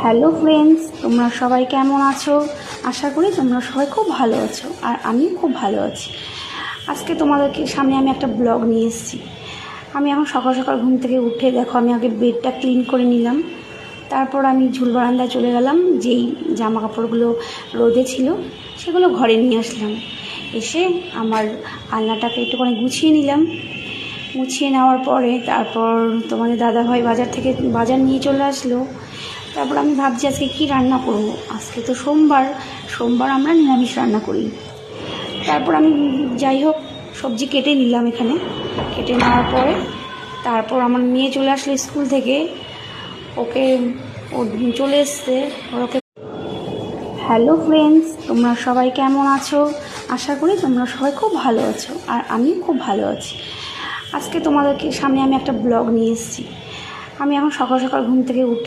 Hello friends, তোমরা সবাই কেমন আছো? আশা করি তোমরা সবাই খুব ভালো আছো, আর আমি খুব ভালো আছি। আজকে তোমাদেরকে সামনে আমি একটা ব্লগ নিয়ে এসেছি। আমি এখন সকাল সকাল ঘুম থেকে উঠে দেখো, আমি আগে বেডটা ক্লিন করে নিলাম। তারপর আমি ঝুল বারান্দায় চলে গেলাম, যেই জামা কাপড়গুলো রোদে ছিল সেগুলো ঘরে নিয়ে আসলাম। এসে আমার আলনাটাকে একটুখানি গুছিয়ে নিলাম। গুছিয়ে নেওয়ার পরে তারপর তোমাদের দাদাভাই বাজার নিয়ে চলে আসলো। তারপর আমি ভাবছি আজকে কী রান্না করব। আজকে তো সোমবার আমরা নিরামিষ রান্না করি। তারপর আমি যাই হোক সবজি কেটে নিলাম, এখানে কেটে নেওয়ার পরে তারপর আমার মেয়ে চলে আসলো স্কুল থেকে। ও চলে এসছে। ওকে হ্যালো ফ্রেন্ডস, তোমরা সবাই কেমন আছো? আশা করি তোমরা সবাই খুব ভালো আছো, আর আমি খুব ভালো আছি। আজকে তোমাদেরকে সামনে আমি একটা ব্লগ নিয়ে এসেছি। আমি এখন সকাল সকাল ঘুম থেকে উঠে